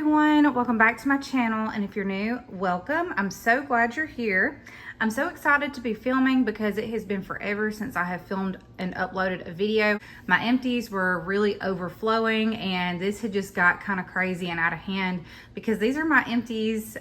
everyone, welcome back to my channel, and if you're new, welcome. I'm so glad you're here. I'm so excited to be filming because it has been forever since I have filmed and uploaded a video. My empties were really overflowing and this had just got kind of crazy and out of hand because these are my empties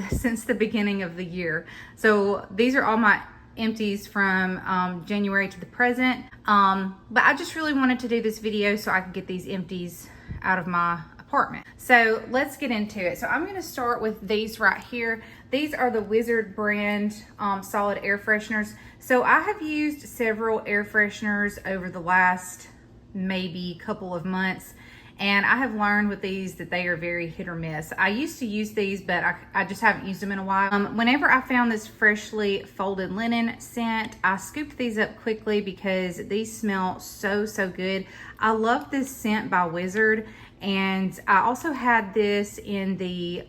since the beginning of the year. So these are all my empties from January to the present, but I just really wanted to do this video so I could get these empties out of my apartment. So let's get into it. So I'm going to start with these right here. These are the Wizard brand solid air fresheners. So I have used several air fresheners over the last maybe couple of months, and I have learned with these that they are very hit or miss. I used to use these, but I just haven't used them in a while. Whenever I found this freshly folded linen scent, I scooped these up quickly because these smell so good. I love this scent by Wizard, and I also had this in the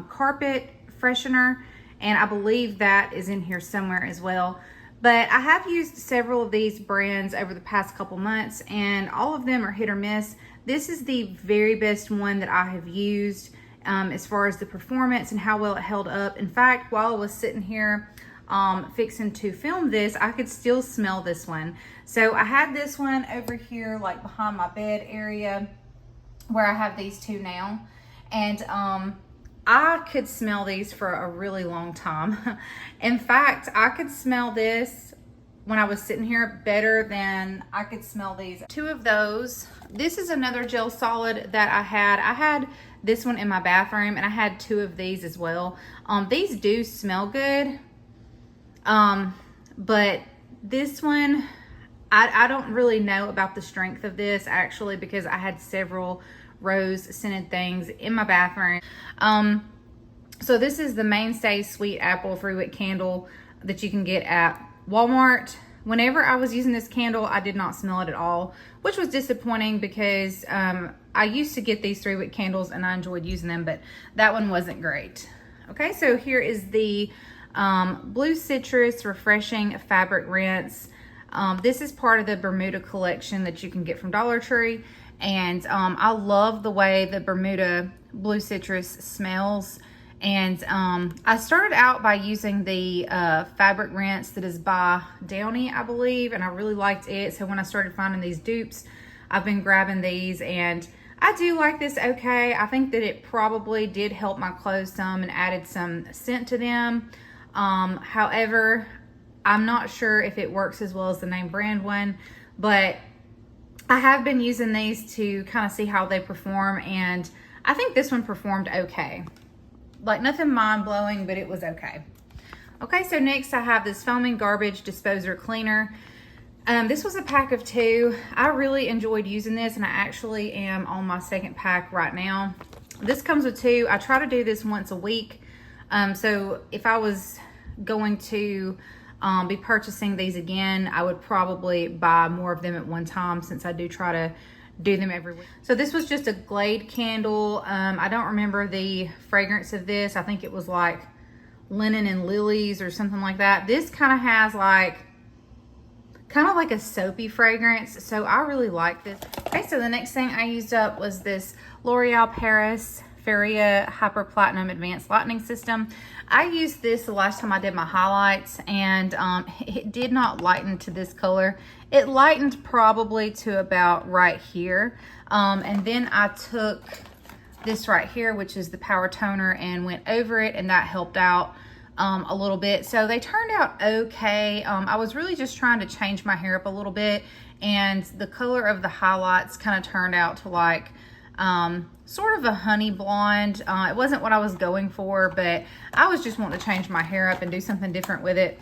carpet freshener, and I believe that is in here somewhere as well. But I have used several of these brands over the past couple months, and all of them are hit or miss. This is the very best one that I have used as far as the performance and how well it held up. In fact, while I was sitting here fixing to film this, I could still smell this one. So I had this one over here, like behind my bed area, where I have these two now, and I could smell these for a really long time. In fact, I could smell this when I was sitting here better than I could smell these. Two of those. This is another gel solid that I had. I had this one in my bathroom, and I had two of these as well. These do smell good, but this one, I don't really know about the strength of this actually, because I had several rose scented things in my bathroom. So this is the Mainstay Sweet Apple 3-wick candle that you can get at Walmart. Whenever I was using this candle, I did not smell it at all, which was disappointing because I used to get these 3-wick candles and I enjoyed using them, but that one wasn't great. Okay, so here is the Blue Citrus Refreshing Fabric Rinse. This is part of the Bermuda collection that you can get from Dollar Tree. And I love the way the Bermuda Blue Citrus smells. And I started out by using the fabric rinse that is by Downy, I believe, and I really liked it. So when I started finding these dupes, I've been grabbing these, and I do like this okay. I think that it probably did help my clothes some and added some scent to them. However, I'm not sure if it works as well as the name brand one, but I have been using these to kind of see how they perform, and I think this one performed okay. Like nothing mind-blowing, but it was okay. Okay, so next I have this foaming garbage disposer cleaner. This was a pack of 2. I really enjoyed using this, and I actually am on my second pack right now. This comes with 2. I try to do this once a week. So if I was going to be purchasing these again, I would probably buy more of them at one time, since I do try to do them every week. So this was just a Glade candle. I don't remember the fragrance of this. I think it was like linen and lilies or something like that. This kind of has like a soapy fragrance, so I really like this. Okay, so the next thing I used up was this L'Oreal Paris Feria Hyper Platinum Advanced Lightening System. I used this the last time I did my highlights, and it did not lighten to this color. It lightened probably to about right here. And then I took this right here, which is the Power Toner, and went over it, and that helped out a little bit. So they turned out okay. I was really just trying to change my hair up a little bit, and the color of the highlights kind of turned out to like sort of a honey blonde. It wasn't what I was going for, but I was just wanting to change my hair up and do something different with it.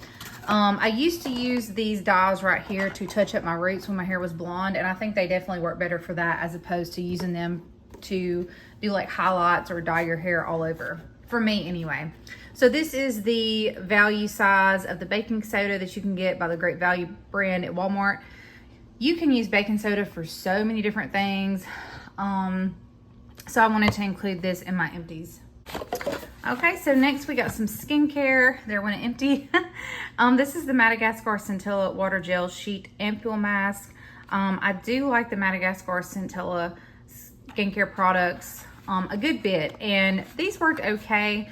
I used to use these dyes right here to touch up my roots when my hair was blonde, and I think they definitely work better for that as opposed to using them to do like highlights or dye your hair all over, for me anyway. So this is the value size of the baking soda that you can get by the Great Value brand at Walmart. You can use baking soda for so many different things. So I wanted to include this in my empties. Okay, so next we got some skincare. They're one empty. This is the Madagascar Centella Water Gel Sheet Ampule Mask. I do like the Madagascar Centella skincare products. a good bit, and these worked okay.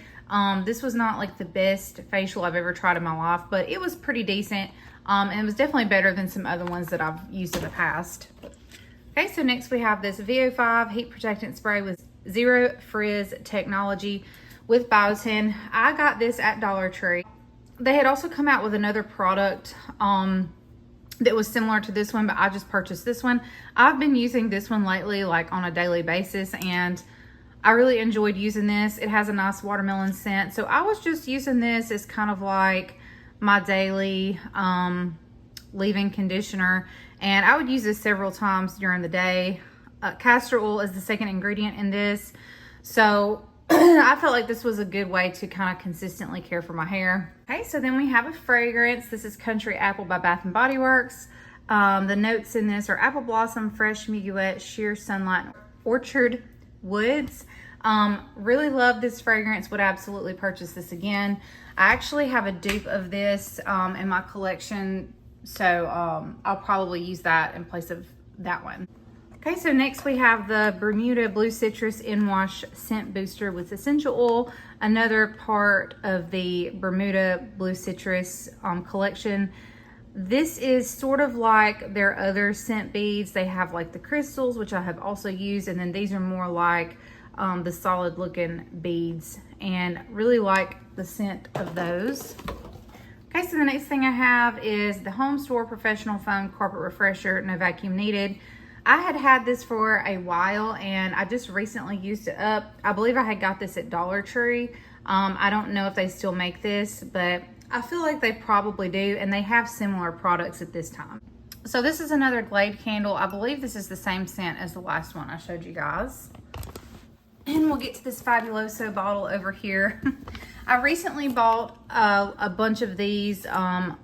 This was not like the best facial I've ever tried in my life, but it was pretty decent. And it was definitely better than some other ones that I've used in the past. Okay, so next we have this VO5 heat protectant spray with zero frizz technology with biotin. I got this at Dollar Tree. They had also come out with another product that was similar to this one, but I just purchased this one. I've been using this one lately, like on a daily basis, and I really enjoyed using this. It has a nice watermelon scent. So I was just using this as kind of like my daily leave-in conditioner, and I would use this several times during the day. Castor oil is the second ingredient in this, so I felt like this was a good way to kind of consistently care for my hair. Okay, so then we have a fragrance. This is Country Apple by Bath & Body Works. The notes in this are apple blossom, fresh mignonette, sheer sunlight, orchard woods. Really love this fragrance, would absolutely purchase this again. I actually have a dupe of this in my collection, so I'll probably use that in place of that one. Okay, so next we have the Bermuda Blue Citrus In-Wash Scent Booster with essential oil, another part of the Bermuda Blue Citrus collection. This is sort of like their other scent beads. They have like the crystals, which I have also used, and then these are more like the solid looking beads, and really like the scent of those. Okay, so the next thing I have is the Home Store Professional Foam Carpet Refresher, no vacuum needed. I had this for a while, and I just recently used it up. I believe I had got this at Dollar Tree. I don't know if they still make this, but I feel like they probably do, and they have similar products at this time. So this is another Glade candle. I believe this is the same scent as the last one I showed you guys. And we'll get to this Fabuloso bottle over here. I recently bought a bunch of these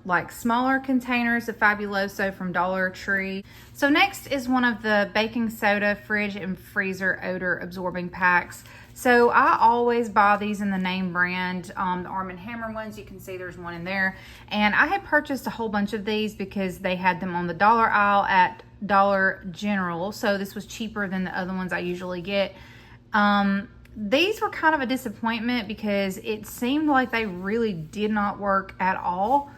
like smaller containers of Fabuloso from Dollar Tree. So next is one of the baking soda fridge and freezer odor absorbing packs. So I always buy these in the name brand, the Arm & Hammer ones. You can see there's one in there. And I had purchased a whole bunch of these because they had them on the dollar aisle at Dollar General. So this was cheaper than the other ones I usually get. These were kind of a disappointment because it seemed like they really did not work at all,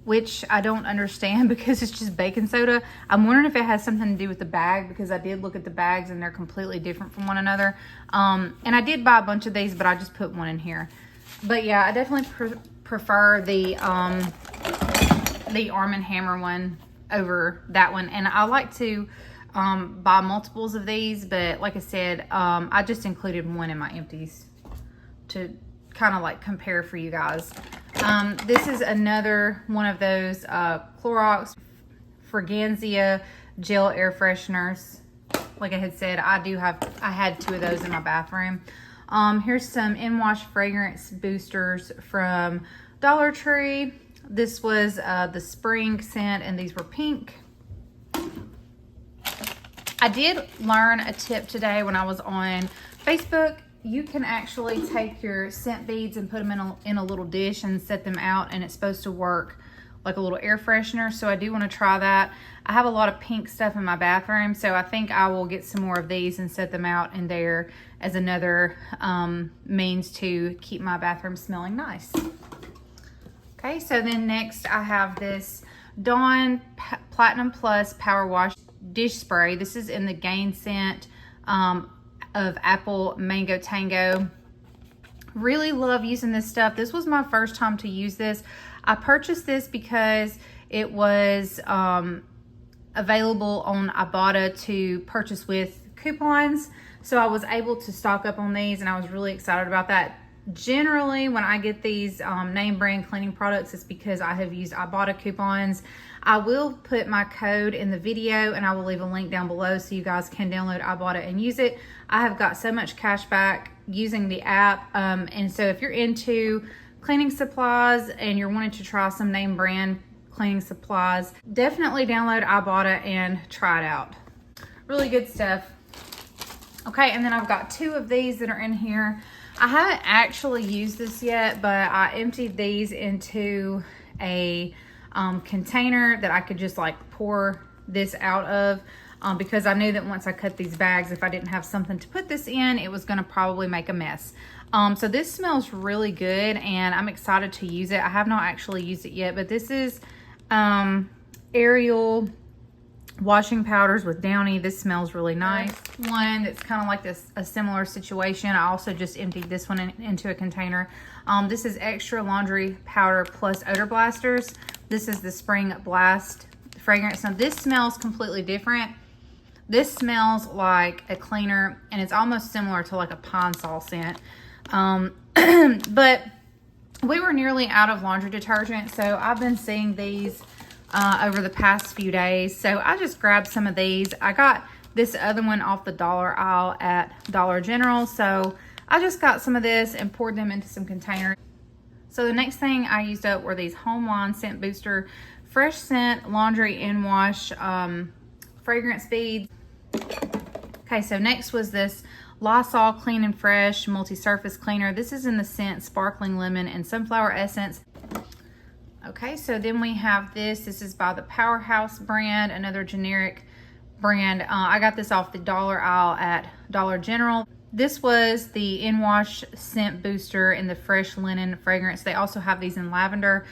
which I don't understand because it's just baking soda. I'm wondering if it has something to do with the bag, because I did look at the bags and they're completely different from one another. And I did buy a bunch of these, but I just put one in here. But yeah, I definitely prefer the Arm & Hammer one over that one. And I like to buy multiples of these, but like I said, I just included one in my empties to kind of like compare for you guys. This is another one of those Clorox Fragancia gel air fresheners. Like I had said, I had 2 of those in my bathroom. Here's some In-Wash fragrance boosters from Dollar Tree. This was the spring scent, and these were pink. I did learn a tip today when I was on Facebook. You can actually take your scent beads and put them in a little dish and set them out, and it's supposed to work like a little air freshener. So I do want to try that. I have a lot of pink stuff in my bathroom, so I think I will get some more of these and set them out in there as another means to keep my bathroom smelling nice. Okay, so then next I have this Dawn Platinum Plus Power Wash dish spray. This is in the Gain scent of Apple Mango Tango. Really love using this stuff. This was my first time to use this. I purchased this because it was available on Ibotta to purchase with coupons. So I was able to stock up on these, and I was really excited about that. Generally, when I get these name brand cleaning products, it's because I have used Ibotta coupons. I will put my code in the video, and I will leave a link down below so you guys can download Ibotta and use it. I have got so much cash back using the app. And so if you're into cleaning supplies and you're wanting to try some name brand cleaning supplies, definitely download Ibotta and try it out. Really good stuff. Okay, and then I've got 2 of these that are in here. I haven't actually used this yet, but I emptied these into a container that I could just like pour this out of. because I knew that once I cut these bags, if I didn't have something to put this in, it was going to probably make a mess. So this smells really good, and I'm excited to use it. I have not actually used it yet, but this is Ariel washing powders with Downy. This smells really nice. One that's kind of like this, a similar situation. I also just emptied this one into a container. This is extra laundry powder plus odor blasters. This is the Spring Blast fragrance. Now this smells completely different. This smells like a cleaner, and it's almost similar to like a Pine Sol scent. But we were nearly out of laundry detergent, so I've been seeing these over the past few days. So I just grabbed some of these. I got this other one off the dollar aisle at Dollar General, so I just got some of this and poured them into some containers. So the next thing I used up were these Home Line Scent Booster Fresh Scent Laundry and Wash fragrance beads. Okay, so next was this Lysol Clean and Fresh Multi-Surface Cleaner. This is in the scent Sparkling Lemon and Sunflower Essence. Okay, so then we have this. This is by the Powerhouse brand, another generic brand. I got this off the dollar aisle at Dollar General. This was the In-Wash Scent Booster in the Fresh Linen fragrance. They also have these in lavender.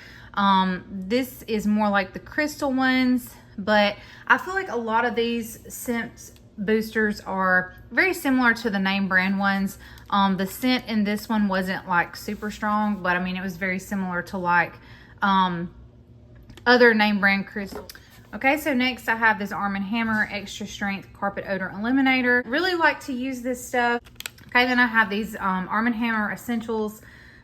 This is more like the crystal ones, but I feel like a lot of these scent boosters are very similar to the name brand ones. The scent in this one wasn't like super strong, but I mean, it was very similar to like other name brand crystal. Okay, so next I have this Arm & Hammer Extra Strength Carpet Odor Eliminator. Really like to use this stuff. Okay, then I have these Arm & Hammer Essentials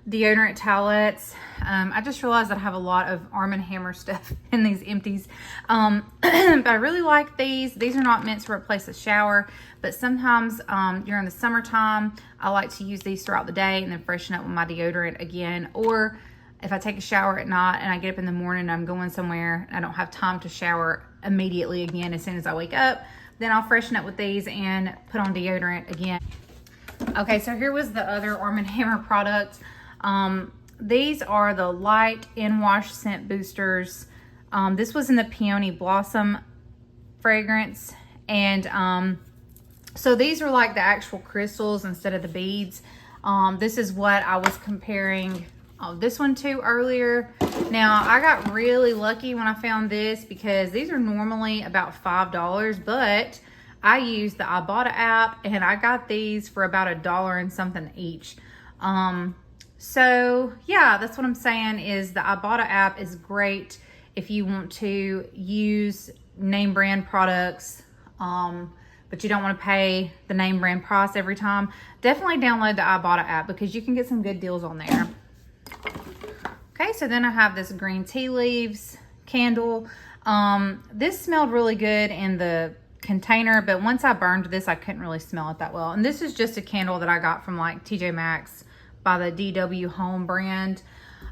deodorant towelettes. I just realized that I have a lot of Arm & Hammer stuff in these empties. But I really like these. These are not meant to replace a shower, but sometimes during the summertime, I like to use these throughout the day and then freshen up with my deodorant again. Or if I take a shower at night and I get up in the morning and I'm going somewhere and I don't have time to shower immediately again as soon as I wake up, then I'll freshen up with these and put on deodorant again. Okay, so here was the other Arm & Hammer product. These are the Light In-Wash Scent Boosters. This was in the Peony Blossom fragrance. And so these are like the actual crystals instead of the beads. This is what I was comparing this one to earlier. Now, I got really lucky when I found this because these are normally about $5, but I used the Ibotta app and I got these for about $1 and something each. So yeah, that's what I'm saying is the Ibotta app is great if you want to use name brand products, but you don't want to pay the name brand price every time. Definitely download the Ibotta app because you can get some good deals on there. Okay, so then I have this green tea leaves candle. This smelled really good in the container, but once I burned this, I couldn't really smell it that well. And this is just a candle that I got from like TJ Maxx by the DW Home brand.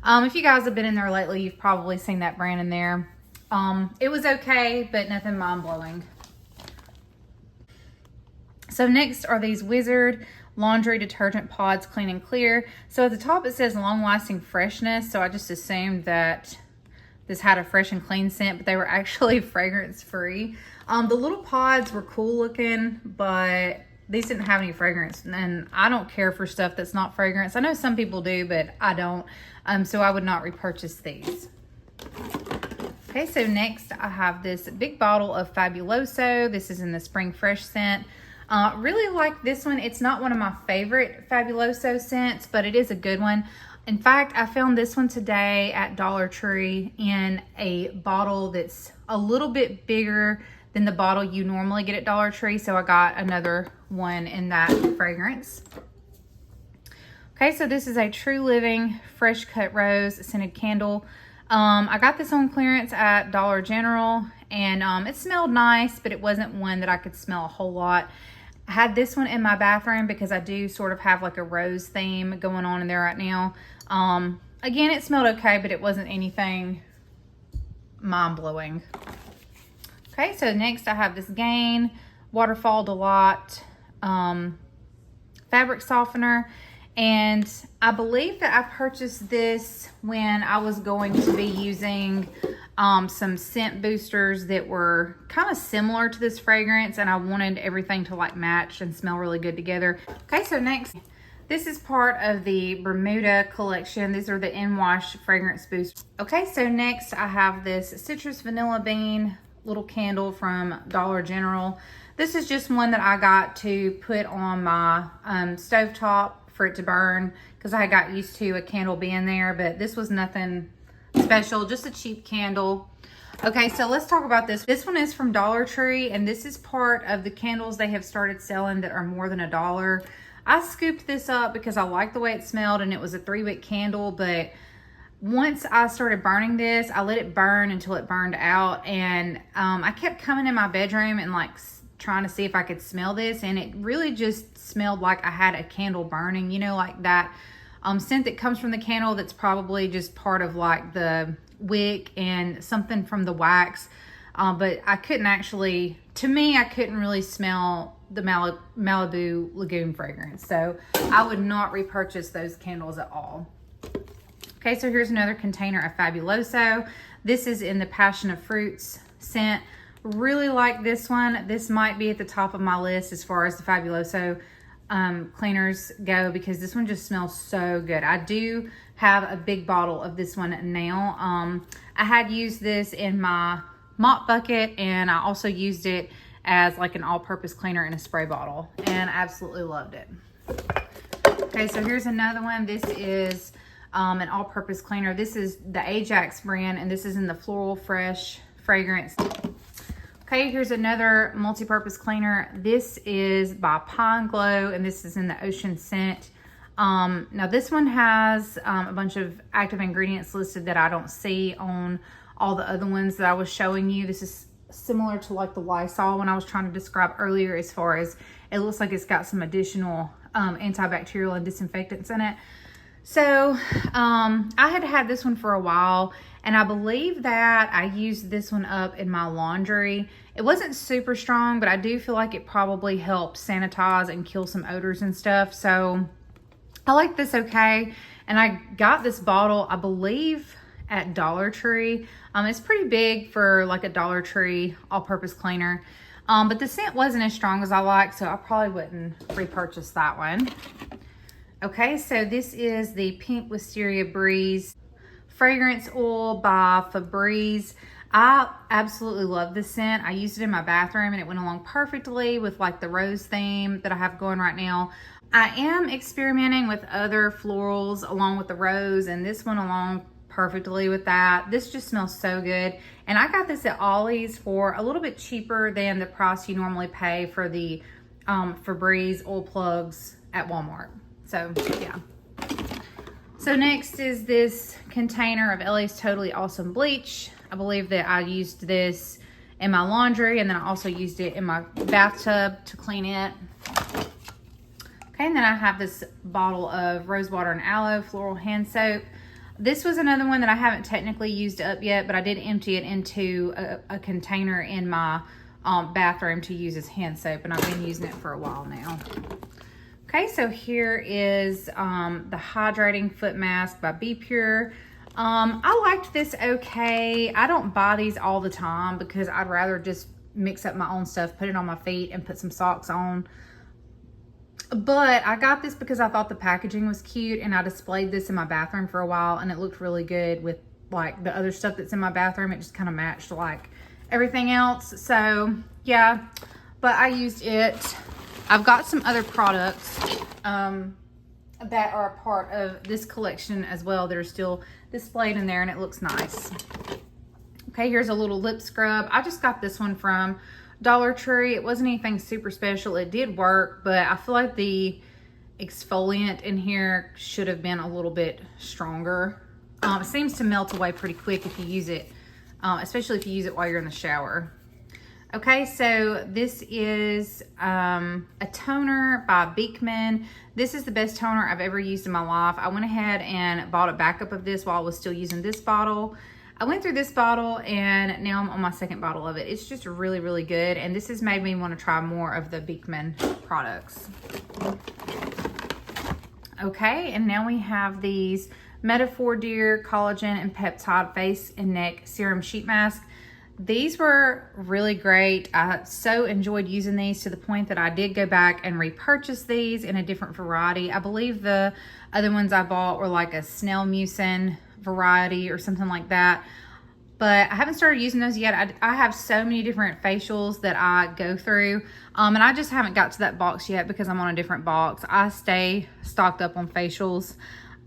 If you guys have been in there lately, you've probably seen that brand in there. It was okay, but nothing mind-blowing. So next are these Wizard Laundry Detergent Pods Clean and Clear. So at the top it says long-lasting freshness, so I just assumed that this had a fresh and clean scent, but they were actually fragrance-free. The little pods were cool looking, but these didn't have any fragrance, and I don't care for stuff that's not fragrance. I know some people do, but I don't, so I would not repurchase these. Okay, so next I have this big bottle of Fabuloso. This is in the Spring Fresh scent. Really like this one. It's not one of my favorite Fabuloso scents, but it is a good one. In fact, I found this one today at Dollar Tree in a bottle that's a little bit bigger than the bottle you normally get at Dollar Tree, so I got another one in that fragrance. Okay, so this is a True Living Fresh Cut Rose scented candle. I got this on clearance at Dollar General, and it smelled nice, but it wasn't one that I could smell a whole lot. I had this one in my bathroom because I do sort of have like a rose theme going on in there right now. Again, it smelled okay, but it wasn't anything mind-blowing. Okay, so next I have this Gain Waterfall Delight fabric softener, and I believe that I purchased this when I was going to be using some scent boosters that were kind of similar to this fragrance, and I wanted everything to like match and smell really good together. Okay, so next, this is part of the Bermuda collection. These are the In-Wash fragrance boosters. Okay, so next I have this citrus vanilla bean little candle from Dollar General. This is just one that I got to put on my stovetop for it to burn, because I got used to a candle being there, but this was nothing special, just a cheap candle. Okay, so let's talk about this. This one is from Dollar Tree, and this is part of the candles they have started selling that are more than $1. I scooped this up because I liked the way it smelled, and it was a 3-wick candle, but once I started burning this, I let it burn until it burned out, and I kept coming in my bedroom and like trying to see if I could smell this, and it really just smelled like I had a candle burning, you know, like that scent that comes from the candle that's probably just part of like the wick and something from the wax, but I couldn't actually, to me, I couldn't really smell the Malibu Lagoon fragrance, so I would not repurchase those candles at all. Okay, so here's another container of Fabuloso. This is in the Passion of Fruits scent. Really like this one. This might be at the top of my list as far as the Fabuloso cleaners go, because this one just smells so good. I do have a big bottle of this one now. I had used this in my mop bucket, and I also used it as like an all-purpose cleaner in a spray bottle, and I absolutely loved it. Okay, so here's another one. This is an all-purpose cleaner. This is the Ajax brand, and this is in the Floral Fresh fragrance. Okay, here's another multi-purpose cleaner. This is by Pine Glow, and this is in the Ocean Scent. Now this one has a bunch of active ingredients listed that I don't see on all the other ones that I was showing you. This is similar to like the Lysol one I was trying to describe earlier, as far as it looks like it's got some additional antibacterial and disinfectants in it. So I had this one for a while, and I believe that I used this one up in my laundry. It wasn't super strong, but I do feel like it probably helped sanitize and kill some odors and stuff. So I like this okay. And I got this bottle, I believe, at Dollar Tree. It's pretty big for like a Dollar Tree all-purpose cleaner. But the scent wasn't as strong as I like, so I probably wouldn't repurchase that one. Okay, so this is the Pink Wisteria Breeze fragrance oil by Febreze. I absolutely love this scent. I used it in my bathroom, and it went along perfectly with like the rose theme that I have going right now. I am experimenting with other florals along with the rose, and this went along perfectly with that. This just smells so good. And I got this at Ollie's for a little bit cheaper than the price you normally pay for the Febreze oil plugs at Walmart. So yeah. So next is this container of LA's Totally Awesome Bleach. I believe that I used this in my laundry, and then I also used it in my bathtub to clean it. Okay, and then I have this bottle of Rose Water and Aloe Floral Hand Soap. This was another one that I haven't technically used up yet, but I did empty it into a container in my bathroom to use as hand soap, and I've been using it for a while now. Okay, so here is the Hydrating Foot Mask by Be Pure. I liked this okay. I don't buy these all the time because I'd rather just mix up my own stuff, put it on my feet, and put some socks on. But I got this because I thought the packaging was cute, and I displayed this in my bathroom for a while, and it looked really good with like the other stuff that's in my bathroom. It just kind of matched like everything else. So yeah, but I used it. I've got some other products that are a part of this collection as well that are still displayed in there, and it looks nice. Okay, here's a little lip scrub. I just got this one from Dollar Tree. It wasn't anything super special. It did work, but I feel like the exfoliant in here should have been a little bit stronger. It seems to melt away pretty quick if you use it, especially if you use it while you're in the shower. Okay, so this is a toner by Beekman. This is the best toner I've ever used in my life. I went ahead and bought a backup of this while I was still using this bottle. I went through this bottle, and now I'm on my second bottle of it. It's just really, really good, and this has made me want to try more of the Beekman products. Okay, and now we have these Metaphor Deer Collagen and Peptide Face and Neck Serum Sheet Mask. These were really great. I so enjoyed using these to the point that I did go back and repurchase these in a different variety. I believe the other ones I bought were like a snail mucin variety or something like that. But I haven't started using those yet. I have so many different facials that I go through. And I just haven't got to that box yet because I'm on a different box. I stay stocked up on facials.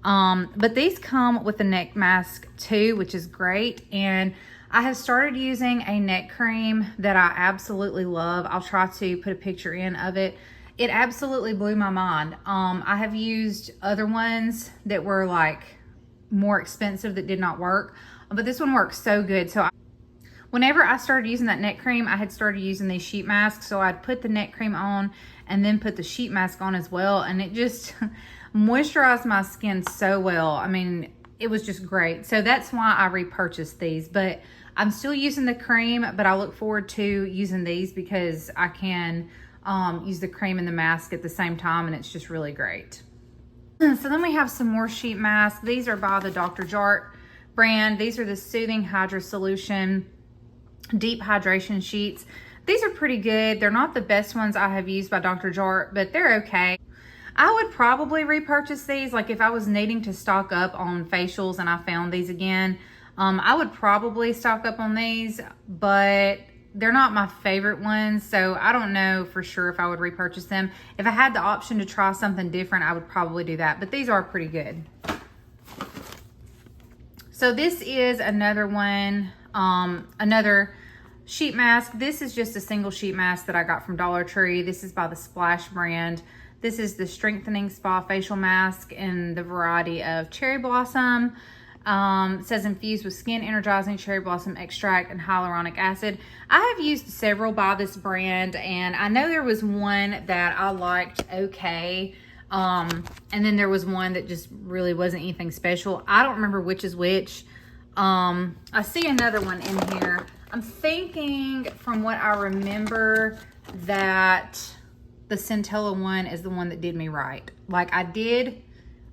But these come with a neck mask too, which is great. And I have started using a neck cream that I absolutely love. I'll try to put a picture in of it. It absolutely blew my mind. I have used other ones that were like more expensive that did not work, but this one works so good. So whenever I started using that neck cream, I had started using these sheet masks. So I'd put the neck cream on and then put the sheet mask on as well. And it just moisturized my skin so well. I mean, it was just great. So that's why I repurchased these, but I'm still using the cream, but I look forward to using these because I can use the cream and the mask at the same time, and it's just really great. So then we have some more sheet masks. These are by the Dr. Jart brand. These are the Soothing Hydra Solution Deep Hydration Sheets. These are pretty good. They're not the best ones I have used by Dr. Jart, but they're okay. I would probably repurchase these. Like if I was needing to stock up on facials and I found these again, I would probably stock up on these, but they're not my favorite ones. So I don't know for sure if I would repurchase them. If I had the option to try something different, I would probably do that, but these are pretty good. So this is another one, another sheet mask. This is just a single sheet mask that I got from Dollar Tree. This is by the Splash brand. This is the Strengthening Spa Facial Mask in the variety of Cherry Blossom. It says infused with skin energizing cherry blossom extract and hyaluronic acid. I have used several by this brand, and I know there was one that I liked okay. And then there was one that just really wasn't anything special. I don't remember which is which. I see another one in here. I'm thinking from what I remember that the Centella one is the one that did me right. Like I did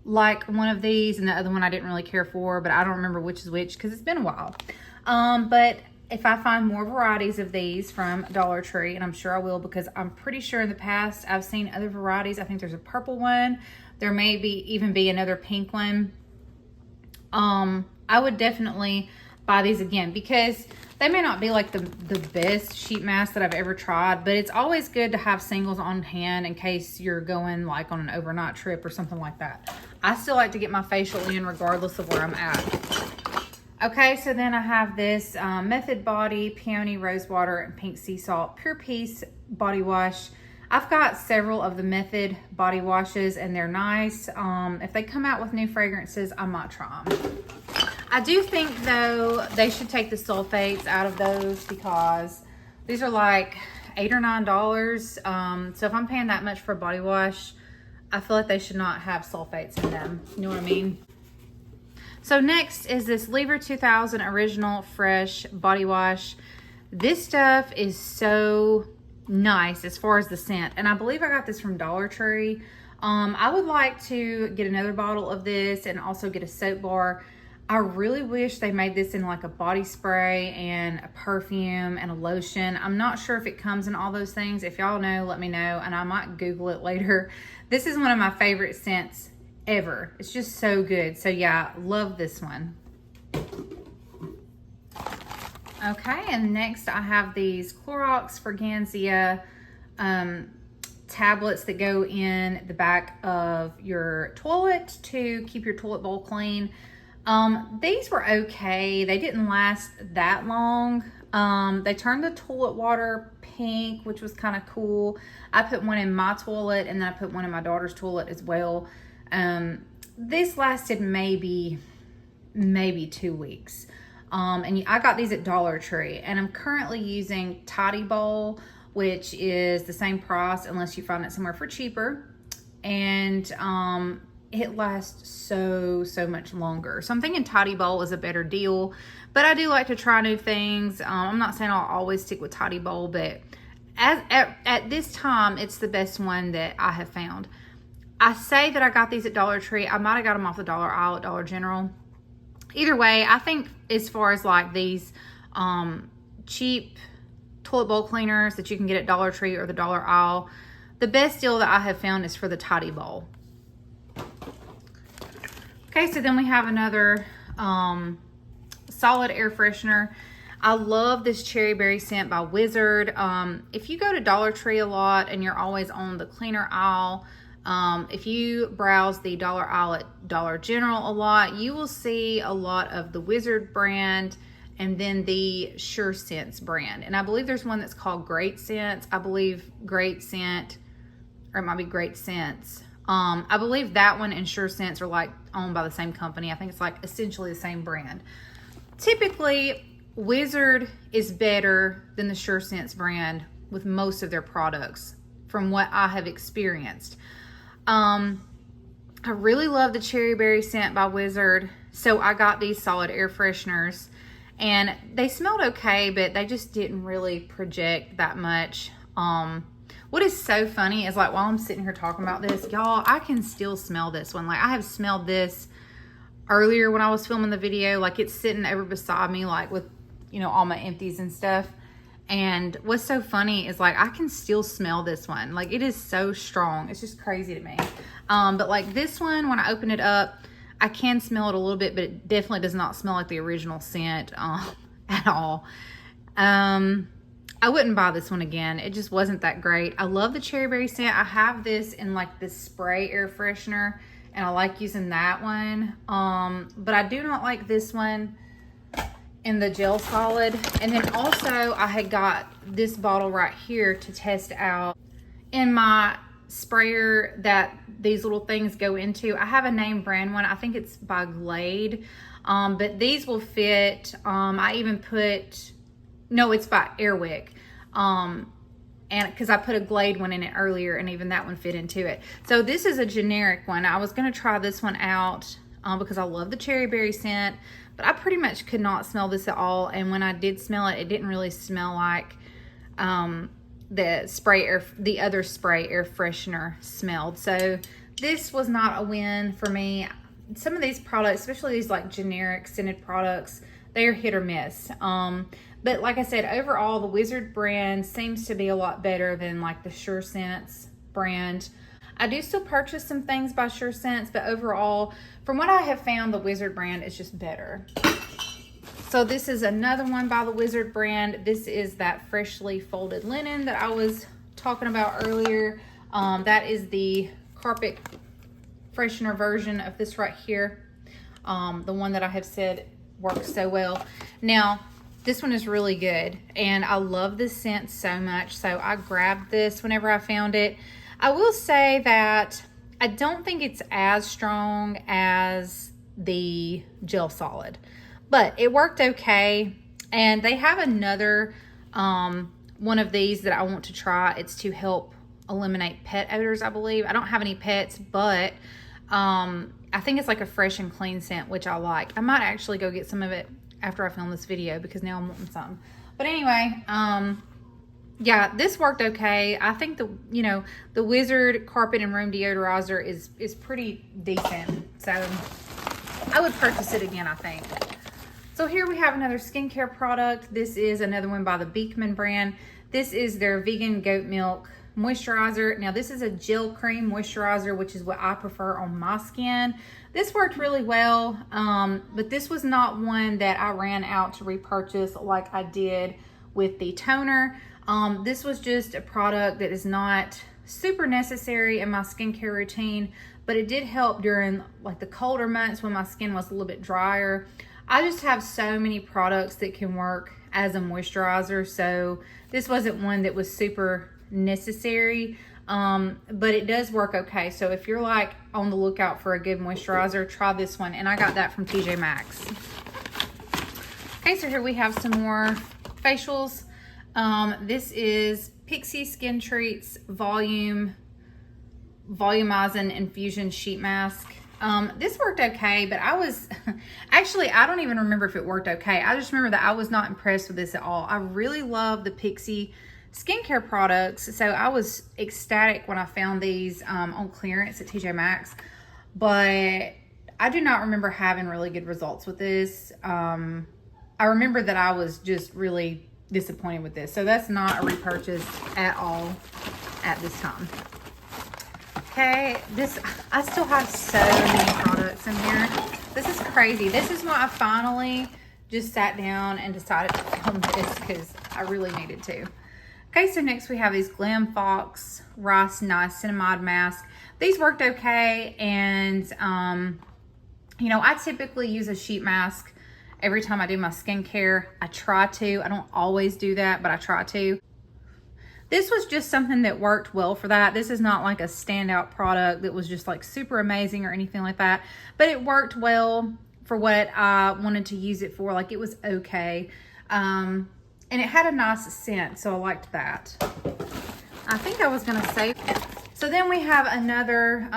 like one of these and the other one I didn't really care for, but I don't remember which is which because it's been a while. But if I find more varieties of these from Dollar Tree, and I'm sure I will because I'm pretty sure in the past I've seen other varieties. I think there's a purple one. There may even be another pink one. I would definitely buy these again because they may not be like the best sheet mask that I've ever tried, but it's always good to have singles on hand in case you're going like on an overnight trip or something like that. I still like to get my facial in regardless of where I'm at. Okay, so then I have this Method Body Peony Rose Water and Pink Sea Salt Pure Peace Body Wash. I've got several of the Method body washes and they're nice. If they come out with new fragrances, I might try them. I do think though they should take the sulfates out of those because these are like $8 or $9. So if I'm paying that much for a body wash, I feel like they should not have sulfates in them. You know what I mean? So next is this Lever 2000 Original Fresh Body Wash. This stuff is so nice as far as the scent, and I believe I got this from Dollar Tree. I would like to get another bottle of this and also get a soap bar. I really wish they made this in like a body spray and a perfume and a lotion. I'm not sure if it comes in all those things. If y'all know, let me know, and I might Google it later. This is one of my favorite scents ever. It's just so good. So yeah, love this one. Okay, and next I have these Clorox Fragancia tablets that go in the back of your toilet to keep your toilet bowl clean. These were okay. They didn't last that long. They turned the toilet water pink, which was kind of cool. I put one in my toilet and then I put one in my daughter's toilet as well. This lasted maybe 2 weeks. And I got these at Dollar Tree, and I'm currently using Tidy Bowl, which is the same price unless you find it somewhere for cheaper. And it lasts so much longer. So I'm thinking Tidy Bowl is a better deal, but I do like to try new things. I'm not saying I'll always stick with Tidy Bowl, but at this time, it's the best one that I have found. I say that I got these at Dollar Tree. I might have got them off the dollar aisle at Dollar General. Either way, I think as far as like these cheap toilet bowl cleaners that you can get at Dollar Tree or the dollar aisle, the best deal that I have found is for the Tidy Bowl. Okay, so then we have another solid air freshener. I love this cherry berry scent by Wizard. If you go to Dollar Tree a lot and you're always on the cleaner aisle, if you browse the dollar aisle at Dollar General a lot, you will see a lot of the Wizard brand and then the Sure Scents brand. And I believe there's one that's called Great Scents. I believe Great Scent, or it might be Great Scents. I believe that one and Sure Scents are like owned by the same company. I think it's like essentially the same brand. Typically, Wizard is better than the Sure Scents brand with most of their products from what I have experienced. I really love the cherry berry scent by Wizard, so I got these solid air fresheners, and they smelled okay, but they just didn't really project that much. What is so funny is, like, while I'm sitting here talking about this, y'all, I can still smell this one. Like, I have smelled this earlier when I was filming the video. Like, it's sitting over beside me, like, with, you know, all my empties and stuff. And what's so funny is, like, I can still smell this one. Like, it is so strong. It's just crazy to me. But, like, this one, when I open it up, I can smell it a little bit, but it definitely does not smell like the original scent at all. I wouldn't buy this one again. It just wasn't that great. I love the cherry berry scent. I have this in like this spray air freshener, and I like using that one. But I do not like this one in the gel solid. And then also I had got this bottle right here to test out in my sprayer that these little things go into. I have a name brand one. I think it's by Glade. But these will fit. I even put... No, it's by Airwick. And because I put a Glade one in it earlier, and even that one fit into it. So this is a generic one. I was going to try this one out because I love the cherry berry scent, but I pretty much could not smell this at all. And when I did smell it, it didn't really smell like the other spray air freshener smelled. So this was not a win for me. Some of these products, especially these like generic scented products, they are hit or miss. But like I said, overall, the Wizard brand seems to be a lot better than like the Sure Scents brand. I do still purchase some things by Sure Scents, but overall, from what I have found, the Wizard brand is just better. So this is another one by the Wizard brand. This is that freshly folded linen that I was talking about earlier. That is the carpet freshener version of this right here. The one that I have said works so well. Now, this one is really good, and I love this scent so much, so I grabbed this whenever I found it. I will say that I don't think it's as strong as the gel solid, but it worked okay. And they have another one of these that I want to try. It's to help eliminate pet odors, I believe. I don't have any pets, but I think it's like a fresh and clean scent, which I like. I might actually go get some of it after I film this video because now I'm wanting something. But anyway, yeah, this worked okay. I think the Wizard carpet and room deodorizer is pretty decent. So I would purchase it again, I think. So here we have another skincare product. This is another one by the Beekman brand. This is their vegan goat milk moisturizer. Now this is a gel cream moisturizer, which is what I prefer on my skin. This worked really well, but this was not one that I ran out to repurchase like I did with the toner. This was just a product that is not super necessary in my skincare routine, but it did help during like the colder months when my skin was a little bit drier. I just have so many products that can work as a moisturizer, so this wasn't one that was super necessary, but it does work okay. So if you're like on the lookout for a good moisturizer, try this one. And I got that from TJ Maxx. Okay, so here we have some more facials. This is Pixie Skin Treats Volumizing Infusion Sheet Mask. This worked okay, but I was actually, I don't even remember if it worked okay. I just remember that I was not impressed with this at all. I really love the Pixie skincare products. So I was ecstatic when I found these on clearance at TJ Maxx, but I do not remember having really good results with this. I remember that I was just really disappointed with this. So that's not a repurchase at all at this time. Okay, I still have so many products in here. This is crazy. This is why I finally just sat down and decided to film this, because I really needed to. Okay, so next we have these Glam Fox Rice Niacinamide Mask. These worked okay, and you know, I typically use a sheet mask every time I do my skincare. I try to. I don't always do that, but I try to. This was just something that worked well for that. This is not like a standout product that was just like super amazing or anything like that, but it worked well for what I wanted to use it for. Like, it was okay. And it had a nice scent, so I liked that. I think I was gonna say, so then we have another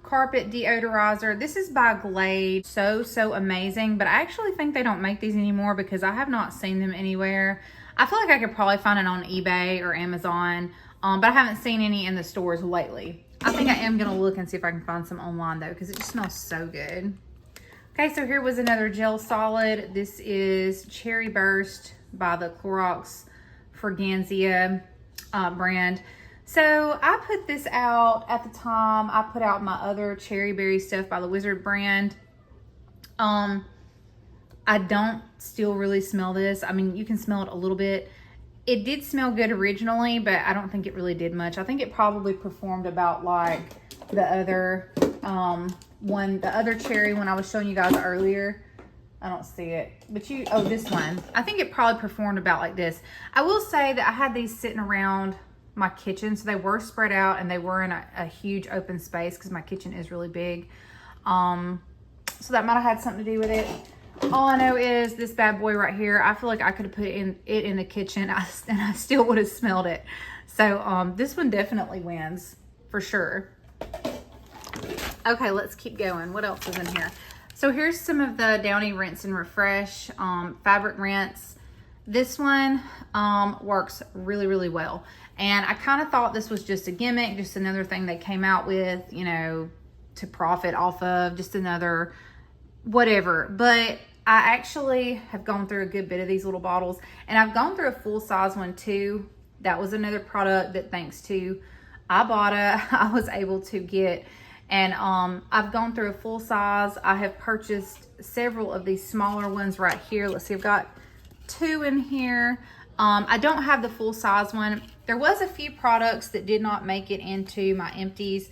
carpet deodorizer. This is by Glade. So amazing, but I actually think they don't make these anymore because I have not seen them anywhere. I feel like I could probably find it on eBay or Amazon, but I haven't seen any in the stores lately. I think I am gonna look and see if I can find some online though, because it just smells so good. Okay, so here was another gel solid. This is Cherry Burst by the Clorox Fragancia brand. So I put this out at the time. I put out my other Cherry Berry stuff by the Wizard brand. I don't still really smell this. I mean, you can smell it a little bit. It did smell good originally, but I don't think it really did much. I think it probably performed about like the other the other cherry one I was showing you guys earlier. I don't see it, but this one. I think it probably performed about like this. I will say that I had these sitting around my kitchen, so they were spread out and they were in a huge open space because my kitchen is really big. So that might have had something to do with it. All I know is this bad boy right here, I feel like I could have put it in the kitchen and I still would have smelled it. So this one definitely wins for sure. Okay, let's keep going. What else is in here? So here's some of the Downy Rinse and Refresh fabric rinse. This one works really well. And I kind of thought this was just a gimmick, just another thing they came out with, you know, to profit off of, just another whatever. But I actually have gone through a good bit of these little bottles, and I've gone through a full size one too. That was another product that, thanks to Ibotta, I was able to get. And I've gone through a full size. I have purchased several of these smaller ones right here. Let's see, I've got 2 in here. I don't have the full size one. There was a few products that did not make it into my empties,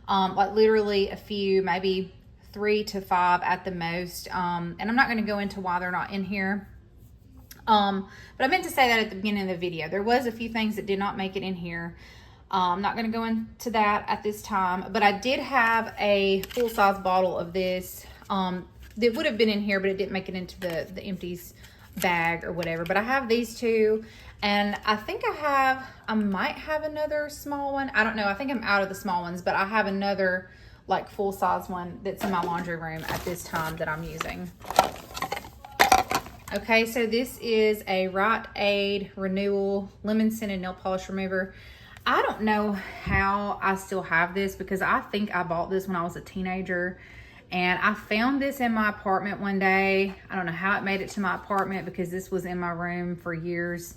like literally a few, maybe 3 to 5 at the most. And I'm not going to go into why they're not in here. But I meant to say that at the beginning of the video. There was a few things that did not make it in here. I'm not going to go into that at this time, but I did have a full-size bottle of this that would have been in here, but it didn't make it into the empties bag or whatever. But I have these 2, and I think I might have another small one. I don't know. I think I'm out of the small ones, but I have another like full-size one that's in my laundry room at this time that I'm using. Okay, so this is a Rite Aid Renewal Lemon Scented Nail Polish Remover. I don't know how I still have this, because I think I bought this when I was a teenager, and I found this in my apartment one day. I don't know how it made it to my apartment, because this was in my room for years.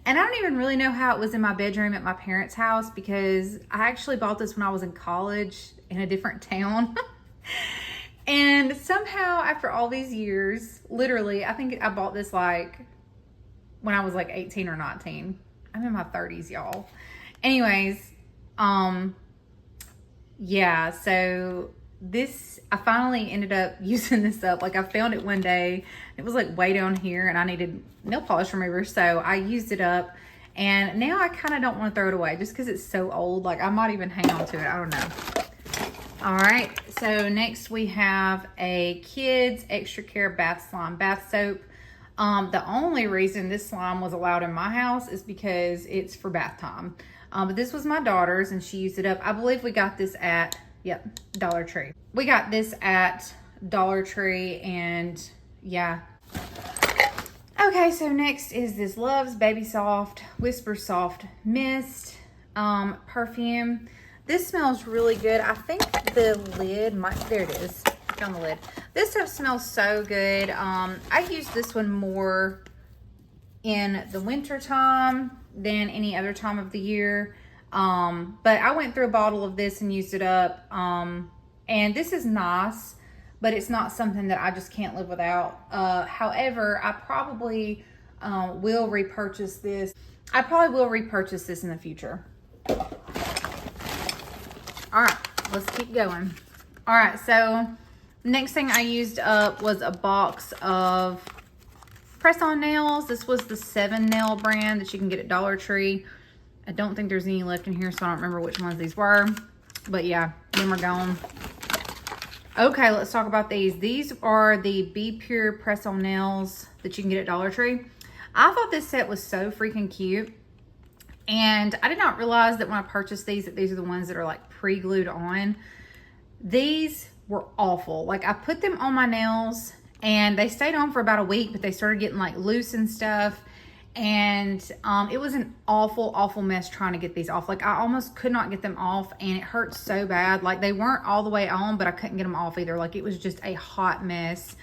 And I don't even really know how it was in my bedroom at my parents' house, because I actually bought this when I was in college in a different town. And somehow after all these years, literally, I think I bought this like when I was like 18 or 19. I'm in my 30s, y'all. Anyways, yeah, so this, I finally ended up using this up. Like, I found it one day, it was like way down here, and I needed nail polish remover, so I used it up, and now I kind of don't want to throw it away just because it's so old. Like, I might even hang on to it, I don't know. All right, so next we have a Kids Extra Care Bath Slime Bath Soap. The only reason this slime was allowed in my house is because it's for bath time. But this was my daughter's, and she used it up. I believe we got this at, Dollar Tree. We got this at Dollar Tree, and yeah. Okay, so next is this Love's Baby Soft Whisper Soft Mist perfume. This smells really good. I think the lid might, there it is, found the lid. This stuff smells so good. I use this one more in the winter time than any other time of the year. But I went through a bottle of this and used it up. And this is nice, but it's not something that I just can't live without. However, I probably will repurchase this. I probably will repurchase this in the future. All right, let's keep going. All right, so next thing I used up was a box of press-on nails. This was the 7 nail brand that you can get at Dollar Tree. I don't think there's any left in here, so I don't remember which ones these were. But yeah, them are gone. Okay, let's talk about these. These are the Be Pure press-on nails that you can get at Dollar Tree. I thought this set was so freaking cute. And I did not realize that when I purchased these, that these are the ones that are like pre-glued on. These were awful. Like, I put them on my nails and they stayed on for about a week, but they started getting like loose and stuff. And it was an awful mess trying to get these off. Like, I almost could not get them off, and it hurt so bad. Like, they weren't all the way on, but I couldn't get them off either. Like, it was just a hot mess.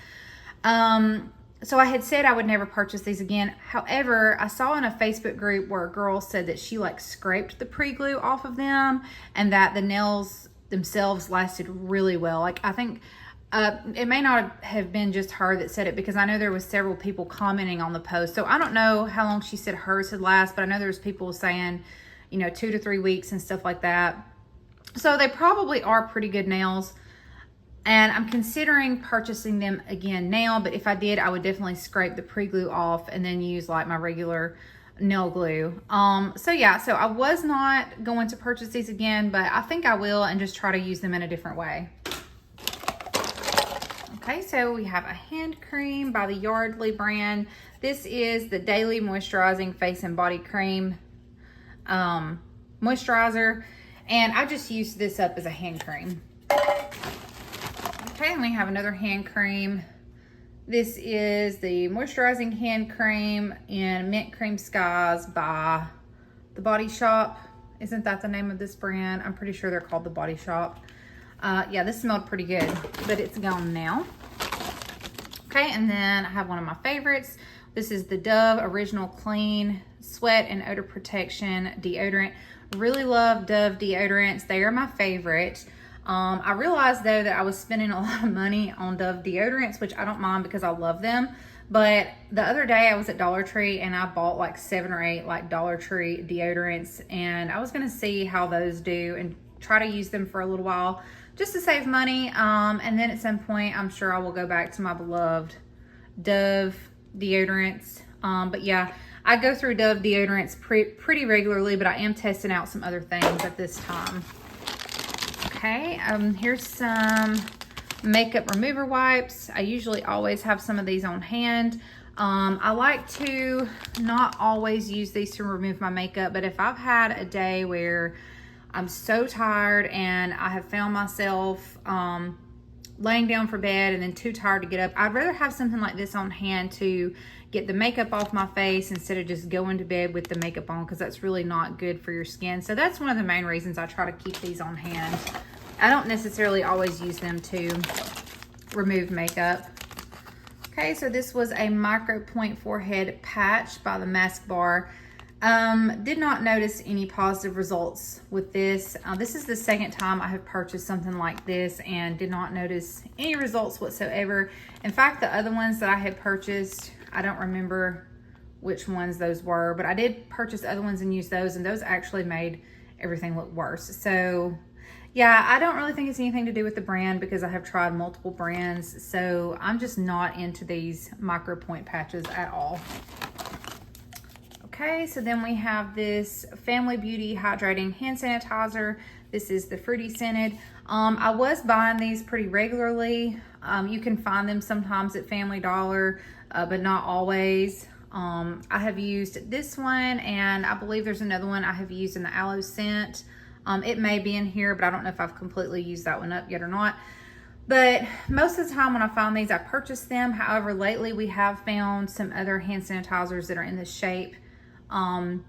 So I had said I would never purchase these again. However, I saw in a Facebook group where a girl said that she like scraped the pre-glue off of them and that the nails themselves lasted really well. Like, I think it may not have been just her that said it, because I know there was several people commenting on the post. So I don't know how long she said hers had lasted, but I know there's people saying, you know, 2 to 3 weeks and stuff like that. So they probably are pretty good nails. And I'm considering purchasing them again now, but if I did, I would definitely scrape the pre-glue off and then use like my regular nail glue. So yeah, so I was not going to purchase these again, but I think I will, and just try to use them in a different way. Okay, so we have a hand cream by the Yardley brand. This is the Daily Moisturizing Face and Body Cream moisturizer, and I just used this up as a hand cream. Okay, and we have another hand cream. This is the Moisturizing Hand Cream in Mint Cream Skies by The Body Shop. Isn't that the name of this brand? I'm pretty sure they're called The Body Shop. Yeah, this smelled pretty good, but it's gone now. Okay, and then I have one of my favorites. This is the Dove Original Clean Sweat and Odor Protection Deodorant. Really love Dove deodorants. They are my favorite. I realized though that I was spending a lot of money on Dove deodorants, which I don't mind because I love them. But the other day I was at Dollar Tree and I bought like 7 or 8 like Dollar Tree deodorants, and I was gonna see how those do and try to use them for a little while just to save money. And then at some point I'm sure I will go back to my beloved Dove deodorants. But yeah, I go through Dove deodorants pretty regularly, but I am testing out some other things at this time. Okay, here's some makeup remover wipes. I usually always have some of these on hand. I like to not always use these to remove my makeup, but if I've had a day where I'm so tired and I have found myself laying down for bed and then too tired to get up, I'd rather have something like this on hand to get the makeup off my face instead of just going to bed with the makeup on, because that's really not good for your skin. So that's one of the main reasons I try to keep these on hand. I don't necessarily always use them to remove makeup. Okay, so this was a Micro Point Forehead Patch by the Mask Bar. Did not notice any positive results with this. This is the second time I have purchased something like this and did not notice any results whatsoever. In fact, the other ones that I had purchased, I don't remember which ones those were, but I did purchase other ones and use those, and those actually made everything look worse. So yeah, I don't really think it's anything to do with the brand, because I have tried multiple brands. So I'm just not into these Micro Point patches at all. Okay, so then we have this Family Beauty Hydrating Hand Sanitizer. This is the Fruity Scented. I was buying these pretty regularly. You can find them sometimes at Family Dollar, but not always. I have used this one, and I believe there's another one I have used in the aloe scent. It may be in here, but I don't know if I've completely used that one up yet or not. But most of the time when I find these, I purchase them. However, lately we have found some other hand sanitizers that are in this shape. And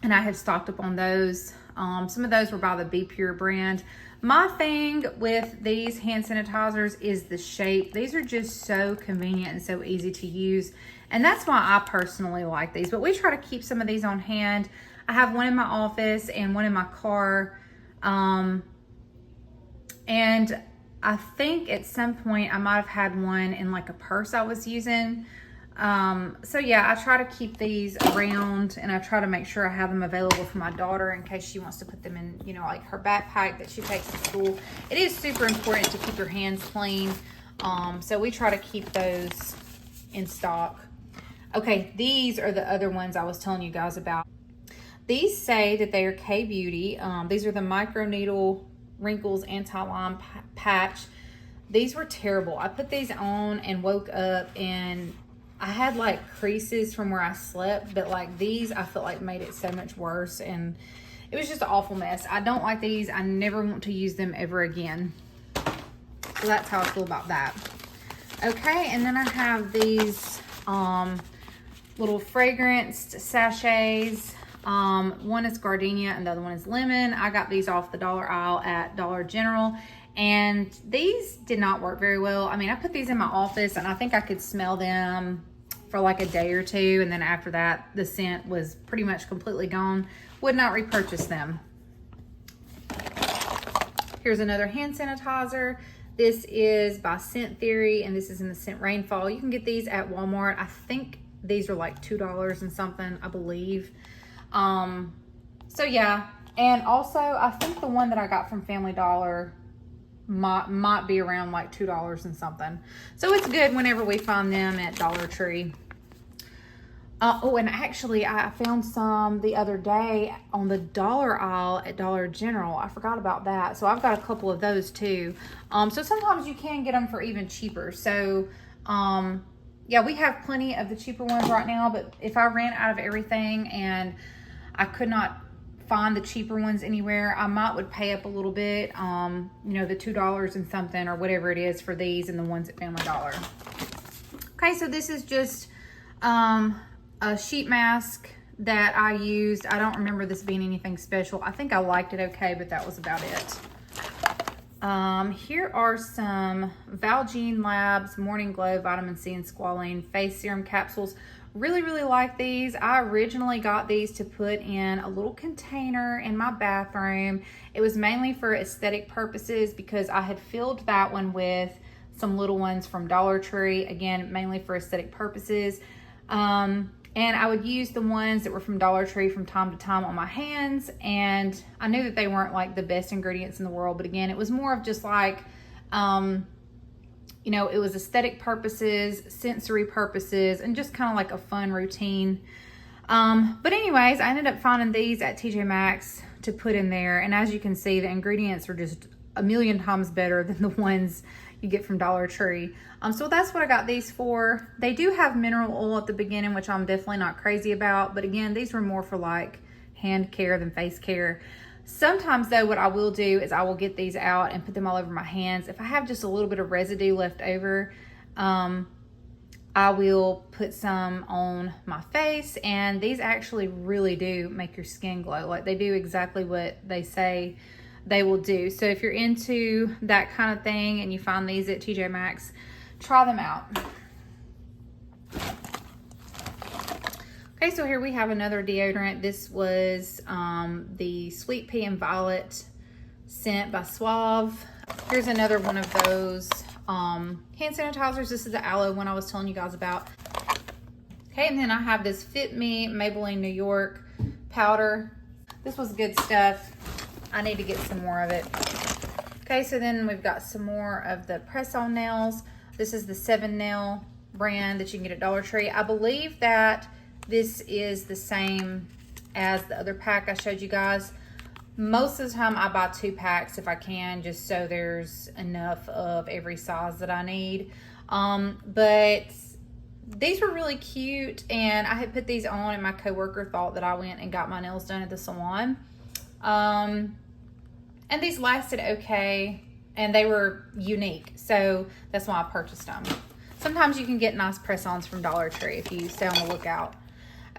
I have stocked up on those. Some of those were by the Be Pure brand. My thing with these hand sanitizers is the shape. These are just so convenient and so easy to use. And that's why I personally like these. But we try to keep some of these on hand. I have one in my office and one in my car. And I think at some point I might have had one in like a purse I was using. So yeah, I try to keep these around, and I try to make sure I have them available for my daughter in case she wants to put them in, you know, like her backpack that she takes to school. It is super important to keep your hands clean. So we try to keep those in stock. Okay, these are the other ones I was telling you guys about. These say that they are K-Beauty. These are the micro needle wrinkles anti-line patch. These were terrible. I put these on and woke up and I had like creases from where I slept, but like these I felt like made it so much worse, and it was just an awful mess. I don't like these. I never want to use them ever again. So that's how I feel about that. Okay, and then I have these little fragranced sachets. One is gardenia and the other one is lemon. I got these off the dollar aisle at Dollar General, and these did not work very well. I mean, I put these in my office and I think I could smell them for like a day or two, and then after that the scent was pretty much completely gone. Would not repurchase them. Here's another hand sanitizer. This is by Scent Theory, and this is in the scent Rainfall. You can get these at Walmart. I think these are like $2 and something, I believe. So yeah, and also I think the one that I got from Family Dollar might be around like $2 and something. So it's good whenever we find them at Dollar Tree. Oh, and actually I found some the other day on the dollar aisle at Dollar General. I forgot about that. So I've got a couple of those too. So sometimes you can get them for even cheaper. So, yeah, we have plenty of the cheaper ones right now, but if I ran out of everything and I could not find the cheaper ones anywhere, I would pay up a little bit, you know, the $2 and something or whatever it is for these and the ones at Family Dollar. Okay, so this is just a sheet mask that I used. I don't remember this being anything special. I think I liked it okay, but that was about it. Here are some Valgene Labs Morning Glow Vitamin C and Squalene Face Serum Capsules. Really, really like these. I originally got these to put in a little container in my bathroom. It was mainly for aesthetic purposes because I had filled that one with some little ones from Dollar Tree. Again, mainly for aesthetic purposes. And I would use the ones that were from Dollar Tree from time to time on my hands. And I knew that they weren't like the best ingredients in the world. But again, it was more of just like, you know, it was aesthetic purposes, sensory purposes, and just kind of like a fun routine. But anyways, I ended up finding these at TJ Maxx to put in there. And as you can see, the ingredients are just a million times better than the ones you get from Dollar Tree. So that's what I got these for. They do have mineral oil at the beginning, which I'm definitely not crazy about. But again, these were more for like hand care than face care. Sometimes though, what I will do is I will get these out and put them all over my hands. If I have just a little bit of residue left over, I will put some on my face, and these actually really do make your skin glow. Like, they do exactly what they say they will do. So if you're into that kind of thing and you find these at TJ Maxx, try them out. Okay, so here we have another deodorant. This was the Sweet Pea and Violet scent by Suave. Here's another one of those hand sanitizers. This is the aloe one I was telling you guys about. Okay, and then I have this Fit Me Maybelline New York powder. This was good stuff. I need to get some more of it. Okay, so then we've got some more of the press-on nails. This is the 7 Nail brand that you can get at Dollar Tree. I believe that this is the same as the other pack I showed you guys. Most of the time I buy 2 packs if I can, just so there's enough of every size that I need. But these were really cute, and I had put these on and my coworker thought that I went and got my nails done at the salon. And these lasted okay. and they were unique. So that's why I purchased them. Sometimes you can get nice press-ons from Dollar Tree if you stay on the lookout.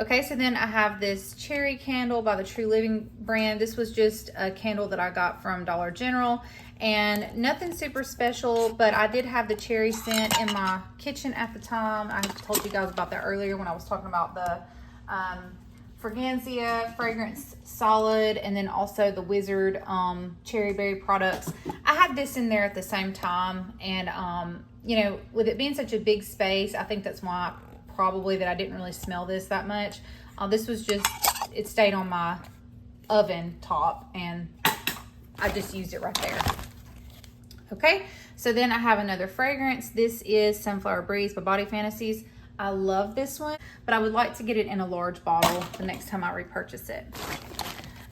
Okay, so then I have this cherry candle by the True Living brand. This was just a candle that I got from Dollar General, and nothing super special, but I did have the cherry scent in my kitchen at the time. I told you guys about that earlier when I was talking about the Fragancia Fragrance Solid, and then also the Wizard Cherry Berry products. I had this in there at the same time, and you know, with it being such a big space, I think that's why probably that I didn't really smell this that much. This was just, it stayed on my oven top, and I just used it right there. Okay, so then I have another fragrance. This is Sunflower Breeze by Body Fantasies. I love this one, but I would like to get it in a large bottle the next time I repurchase it.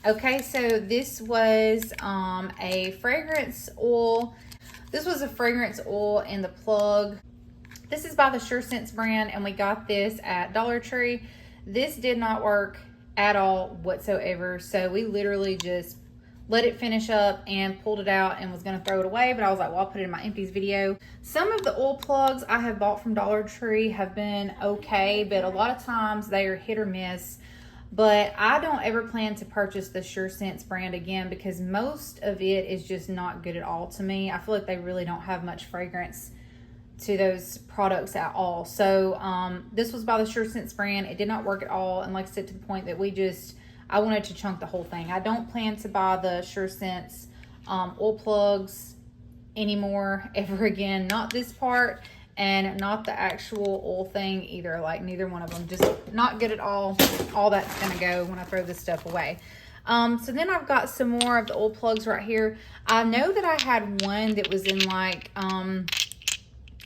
Okay, so this was a fragrance oil. This was a fragrance oil in the plug. This is by the Sure Scents brand, and we got this at Dollar Tree. This did not work at all whatsoever, so we literally just let it finish up and pulled it out and was gonna throw it away, but I was like, well, I'll put it in my empties video. Some of the oil plugs I have bought from Dollar Tree have been okay, but a lot of times they are hit or miss. But I don't ever plan to purchase the Sure Scents brand again, because most of it is just not good at all to me. I feel like they really don't have much fragrance to those products at all. So this was by the Sure Scents brand. It did not work at all, and like I said, to the point that I wanted to chunk the whole thing. I don't plan to buy the Sure Scents oil plugs anymore ever again. Not this part, and not the actual oil thing either. Like, neither one of them. Just not good at all. All that's gonna go when I throw this stuff away. So then I've got some more of the oil plugs right here. I know that I had one that was in like,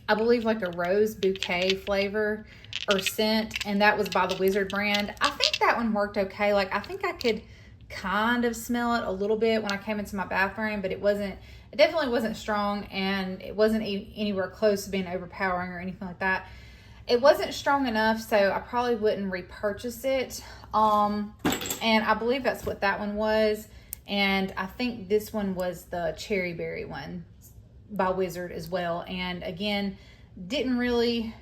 I believe like a rose bouquet flavor or scent, and that was by the Wizard brand. I think that one worked okay. Like, I think I could kind of smell it a little bit when I came into my bathroom, but it definitely wasn't strong, and it wasn't anywhere close to being overpowering or anything like that. It wasn't strong enough, so I probably wouldn't repurchase it. And I believe that's what that one was. And I think this one was the Cherry Berry one by Wizard as well. And again, couldn't really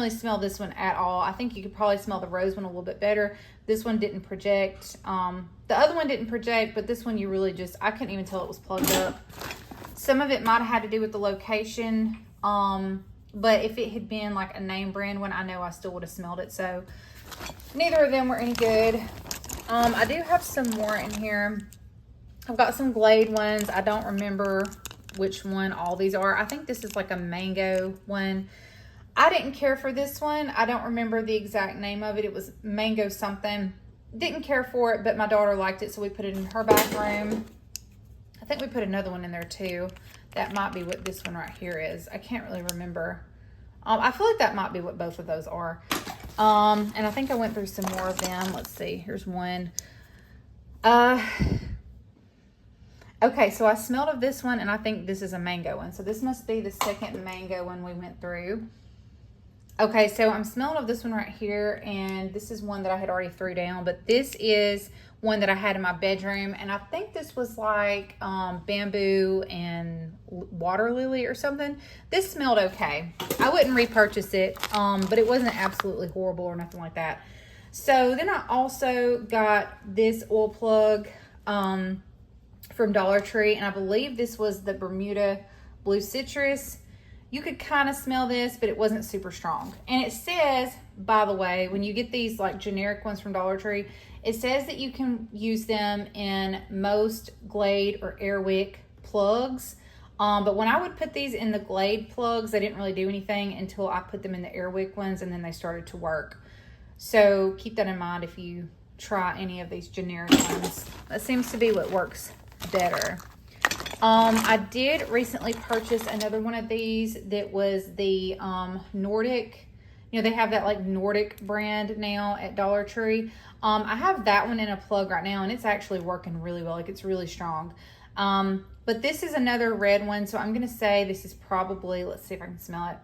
smell this one at all. I think you could probably smell the rose one a little bit better. This one didn't project. The other one didn't project, but this one you really I couldn't even tell it was plugged up. Some of it might have had to do with the location. But if it had been like a name brand one, I know I still would have smelled it. So neither of them were any good. I do have some more in here. I've got some Glade ones. I don't remember which one all these are. I think this is like a mango one. I didn't care for this one. I don't remember the exact name of it. It was mango something. Didn't care for it, but my daughter liked it, so we put it in her bathroom. I think we put another one in there too. That might be what this one right here is. I can't really remember. I feel like that might be what both of those are. And I think I went through some more of them. Let's see. Here's one. Okay, so I smelled of this one, and I think this is a mango one. So this must be the second mango one we went through. Okay, so I'm smelling of this one right here, and this is one that I had already threw down, but this is one that I had in my bedroom, and I think this was like bamboo and water lily or something. This smelled okay. I wouldn't repurchase it, but it wasn't absolutely horrible or nothing like that. So then I also got this oil plug from Dollar Tree, and I believe this was the Bermuda Blue Citrus. You could kind of smell this, but it wasn't super strong. And it says, by the way, when you get these like generic ones from Dollar Tree, it says that you can use them in most Glade or Airwick plugs. But when I would put these in the Glade plugs, they didn't really do anything until I put them in the Airwick ones, and then they started to work. So keep that in mind if you try any of these generic ones. That seems to be what works better. I did recently purchase another one of these that was the Nordic. You know, they have that like Nordic brand now at Dollar Tree. I have that one in a plug right now, and it's actually working really well. Like, it's really strong. But this is another red one, so I'm going to say this is probably, let's see if I can smell it.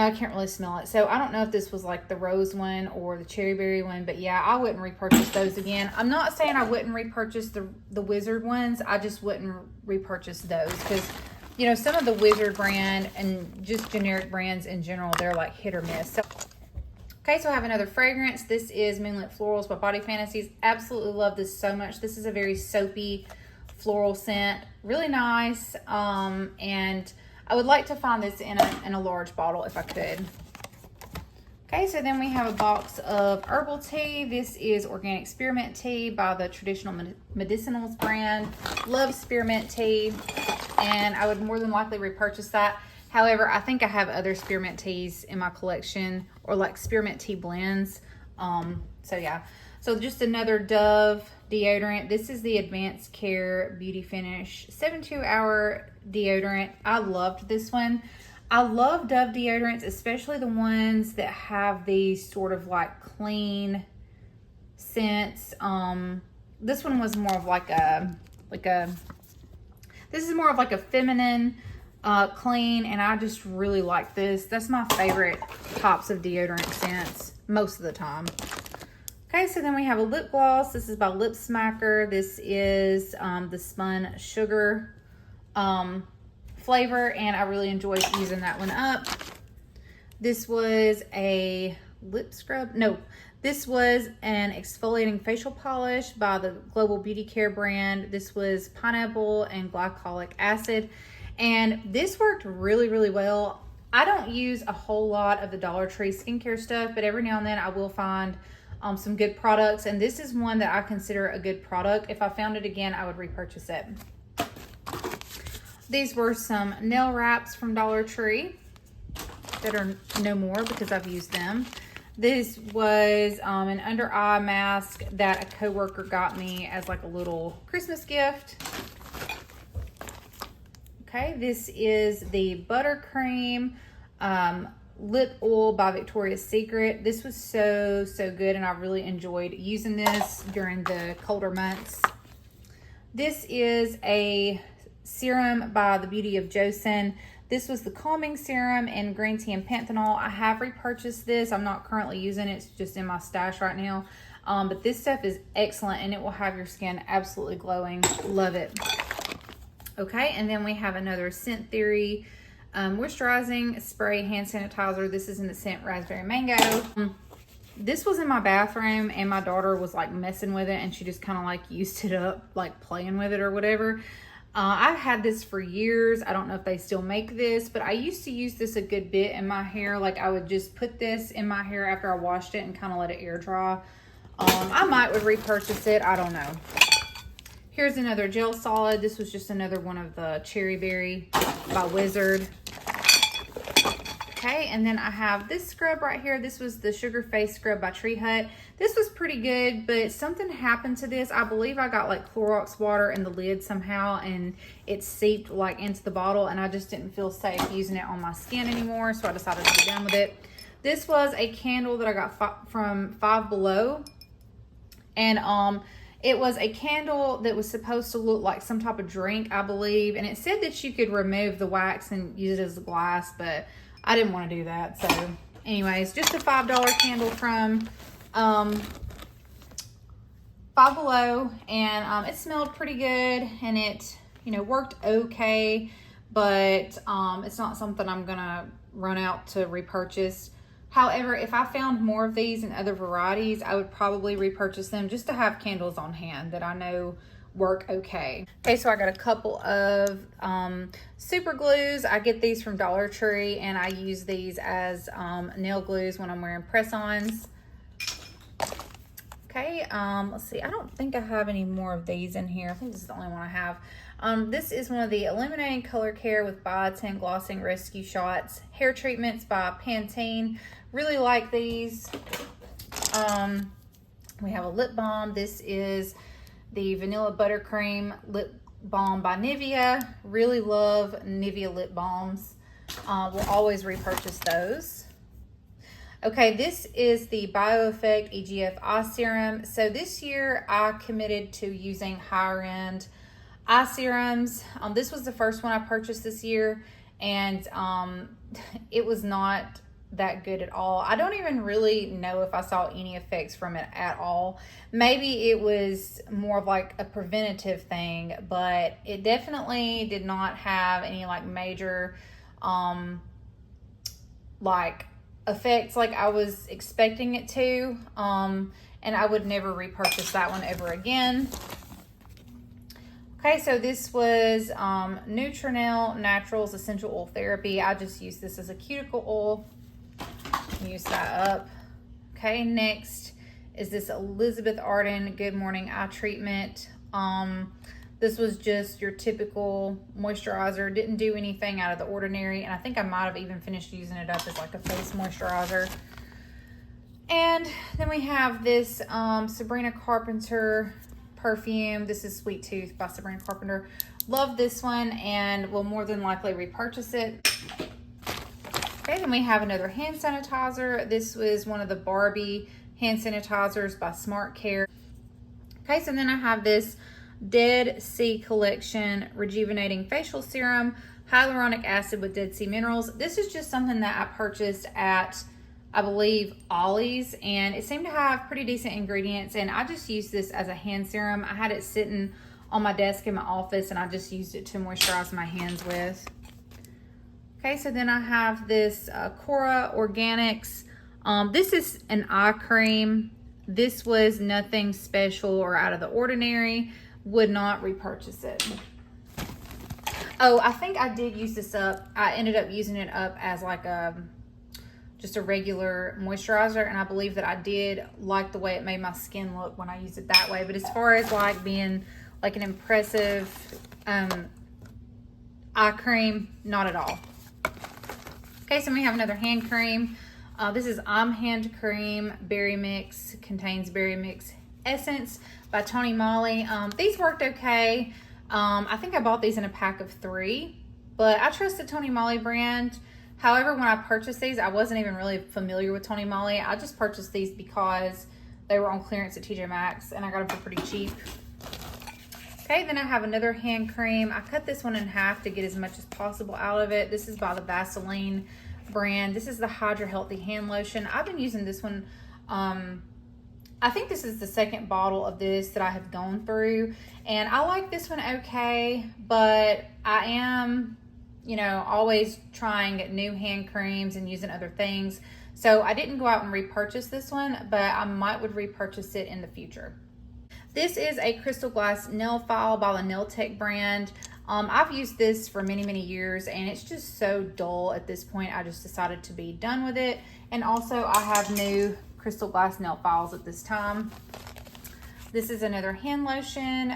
I can't really smell it. So I don't know if this was like the rose one or the cherry berry one, but yeah, I wouldn't repurchase those again. I'm not saying I wouldn't repurchase the Wizard ones. I just wouldn't repurchase those because, you know, some of the Wizard brand and just generic brands in general, they're like hit or miss. So, okay, so I have another fragrance. This is Moonlit Florals by Body Fantasies. Absolutely love this so much. This is a very soapy floral scent. Really nice. And I would like to find this in a large bottle if I could. Okay, so then we have a box of herbal tea. This is Organic Spearmint Tea by the Traditional Medicinals brand. Love spearmint tea, and I would more than likely repurchase that. However, I think I have other spearmint teas in my collection, or like spearmint tea blends. So yeah. So just another Dove deodorant. This is the Advanced Care Beauty Finish 72-hour deodorant. I loved this one. I love Dove deodorants, especially the ones that have these sort of like clean scents. This one was more of like this is more of like a feminine clean, and I just really like this. That's my favorite types of deodorant scents most of the time. Okay, so then we have a lip gloss. This is by Lip Smacker. This is the Spun Sugar flavor, and I really enjoyed using that one up. This was a lip scrub. No, this was an exfoliating facial polish by the Global Beauty Care brand. This was pineapple and glycolic acid, and this worked really, really well. I don't use a whole lot of the Dollar Tree skincare stuff, but every now and then I will find some good products, and this is one that I consider a good product. If I found it again, I would repurchase it. These were some nail wraps from Dollar Tree that are no more because I've used them. This was an under eye mask that a coworker got me as like a little Christmas gift. Okay, this is the Buttercream lip oil by Victoria's Secret. This was so good, and I really enjoyed using this during the colder months. This is a serum by the Beauty of Joseon. This was the calming serum in green tea and panthenol. I have repurchased this. I'm not currently using it. It's just in my stash right now. But this stuff is excellent, and it will have your skin absolutely glowing. Love it. Okay, and then we have another Scent Theory moisturizing spray hand sanitizer. This is in the scent Raspberry Mango. This was in my bathroom, and my daughter was like messing with it, and she just kind of like used it up, like playing with it or whatever. I've had this for years. I don't know if they still make this, but I used to use this a good bit in my hair. Like I would just put this in my hair after I washed it and kind of let it air dry. I would repurchase it. I don't know. Here's another gel solid. This was just another one of the Cherry Berry by Wizard. Okay, and then I have this scrub right here. This was the Sugar Face Scrub by Tree Hut. This was pretty good, but something happened to this. I believe I got like Clorox water in the lid somehow, and it seeped like into the bottle, and I just didn't feel safe using it on my skin anymore, so I decided to be done with it. This was a candle that I got from Five Below, and it was a candle that was supposed to look like some type of drink, I believe, and it said that you could remove the wax and use it as a glass, but I didn't want to do that. So anyways, just a $5 candle from Five Below, and it smelled pretty good, and it, you know, worked okay, but it's not something I'm gonna run out to repurchase. However, if I found more of these in other varieties, I would probably repurchase them just to have candles on hand that I know work okay. Okay, so I got a couple of super glues. I get these from Dollar Tree, and I use these as nail glues when I'm wearing press-ons. Okay, let's see. I don't think I have any more of these in here. I think this is the only one I have. This is one of the Illuminating Color Care with Biotin Glossing Rescue Shots hair treatments by Pantene. Really like these. We have a lip balm. This is the Vanilla Buttercream Lip Balm by Nivea. Really love Nivea lip balms. We'll always repurchase those. Okay, this is the BioEffect EGF Eye Serum. So this year I committed to using higher end eye serums. This was the first one I purchased this year, and it was not that good at all. I don't even really know if I saw any effects from it at all. Maybe it was more of like a preventative thing, but it definitely did not have any like major like effects like I was expecting it to. And I would never repurchase that one ever again. Okay, so this was Nutrinel Naturals Essential Oil Therapy. I just used this as a cuticle oil. Use that up. Okay, next is this Elizabeth Arden Good Morning Eye Treatment. This was just your typical moisturizer. Didn't do anything out of the ordinary, and I think I might have even finished using it up as like a face moisturizer. And then we have this Sabrina Carpenter perfume. This is Sweet Tooth by Sabrina Carpenter. Love this one and will more than likely repurchase it. Okay, then we have another hand sanitizer. This was one of the Barbie hand sanitizers by Smart Care. Okay, so then I have this Dead Sea Collection Rejuvenating Facial Serum, Hyaluronic Acid with Dead Sea Minerals. This is just something that I purchased at, I believe, Ollie's, and it seemed to have pretty decent ingredients, and I just used this as a hand serum. I had it sitting on my desk in my office, and I just used it to moisturize my hands with. Okay, so then I have this Cora Organics. This is an eye cream. This was nothing special or out of the ordinary. Would not repurchase it. Oh, I think I did use this up. I ended up using it up as like just a regular moisturizer, and I believe that I did like the way it made my skin look when I used it that way. But as far as like being like an impressive eye cream, not at all. Okay, so we have another hand cream. This is Hand Cream Berry Mix. Contains Berry Mix Essence by Tony Moly. These worked okay. I think I bought these in a pack of 3, but I trust the Tony Moly brand. However, when I purchased these, I wasn't even really familiar with Tony Moly. I just purchased these because they were on clearance at TJ Maxx, and I got them for pretty cheap. Okay, then I have another hand cream. I cut this one in half to get as much as possible out of it. This is by the Vaseline brand. This is the Hydra Healthy Hand Lotion. I've been using this one. I think this is the second bottle of this that I have gone through, and I like this one okay, but I am, you know, always trying new hand creams and using other things. So I didn't go out and repurchase this one, but I would repurchase it in the future. This is a crystal glass nail file by the Nail Tech brand. I've used this for many, many years, and it's just so dull at this point. I just decided to be done with it. And also I have new crystal glass nail files at this time. This is another hand lotion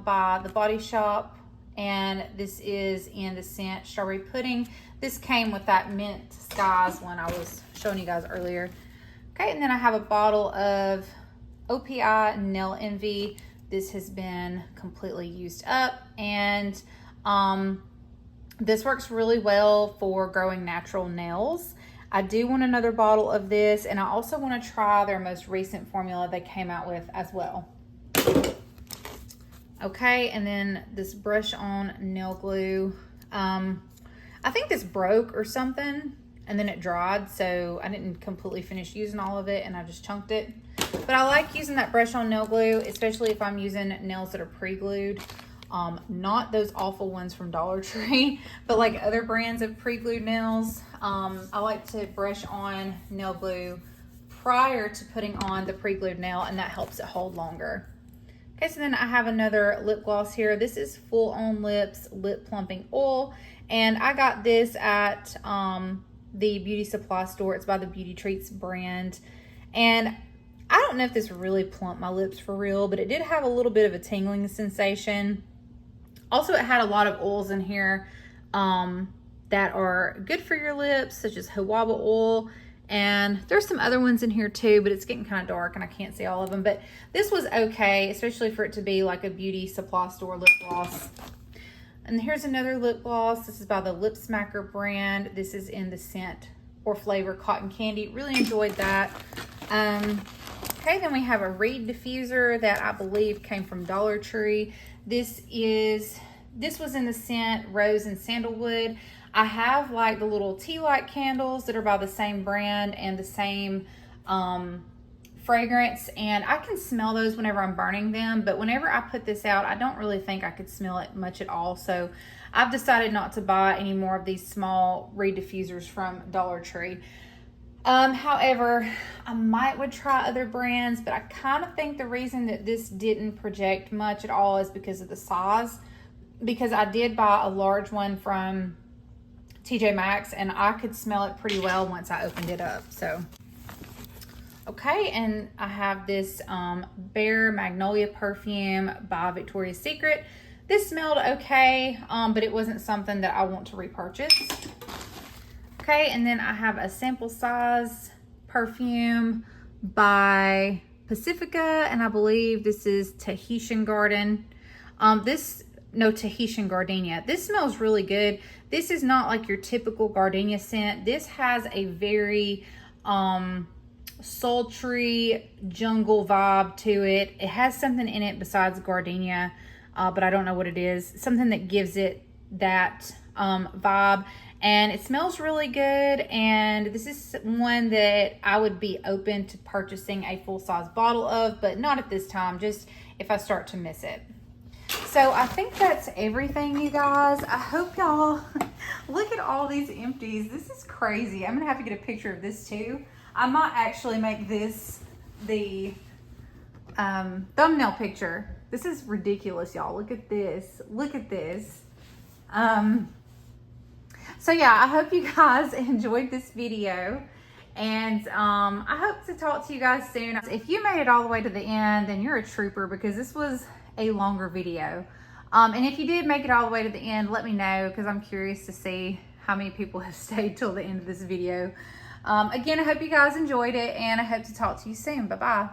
by the Body Shop, and this is in the scent Strawberry Pudding. This came with that Mint Skies one I was showing you guys earlier. Okay, and then I have a bottle of OPI Nail Envy. This has been completely used up, and this works really well for growing natural nails. I do want another bottle of this, and I also want to try their most recent formula they came out with as well. Okay, and then this brush on nail glue. I think this broke or something, and then it dried, so I didn't completely finish using all of it, and I just chunked it. But I like using that brush on nail glue, especially if I'm using nails that are pre-glued. Not those awful ones from Dollar Tree, but like other brands of pre-glued nails. I like to brush on nail glue prior to putting on the pre-glued nail, and that helps it hold longer. Okay, so then I have another lip gloss here. This is Full On Lips Lip Plumping Oil, and I got this at the beauty supply store. It's by the Beauty Treats brand, and I don't know if this really plumped my lips for real, but it did have a little bit of a tingling sensation. Also, it had a lot of oils in here that are good for your lips, such as jojoba oil, and there's some other ones in here too, but it's getting kind of dark and I can't see all of them. But this was okay, especially for it to be like a beauty supply store lip gloss. And here's another lip gloss. This is by the Lip Smacker brand. This is in the scent or flavor Cotton Candy. Really enjoyed that. Okay, then we have a Reed diffuser that I believe came from Dollar Tree. This is This was in the scent Rose and Sandalwood. I have like the little tea light candles that are by the same brand and the same fragrance, and I can smell those whenever I'm burning them, but whenever I put this out, I don't really think I could smell it much at all. So I've decided not to buy any more of these small reed diffusers from Dollar Tree. However, I would try other brands, but I kind of think the reason that this didn't project much at all is because of the size, because I did buy a large one from TJ Maxx and I could smell it pretty well once I opened it up. So okay, and I have this Bare Magnolia perfume by Victoria's Secret. This smelled okay, but it wasn't something that I want to repurchase. Okay, and then I have a sample size perfume by Pacifica, and I believe this is Tahitian Garden. Tahitian Gardenia. This smells really good. This is not like your typical gardenia scent. This has a very sultry jungle vibe to it. It has something in it besides gardenia, but I don't know what it is. Something that gives it that vibe, and it smells really good. And this is one that I would be open to purchasing a full-size bottle of, but not at this time, just if I start to miss it. So I think that's everything, you guys. I hope y'all look at all these empties. This is crazy. I'm gonna have to get a picture of this too. I might actually make this the thumbnail picture. This is ridiculous, y'all. Look at this. Look at this. So yeah, I hope you guys enjoyed this video, and I hope to talk to you guys soon. If you made it all the way to the end, then you're a trooper, because this was a longer video. And if you did make it all the way to the end, let me know, because I'm curious to see how many people have stayed till the end of this video. Again, I hope you guys enjoyed it, and I hope to talk to you soon. Bye-bye.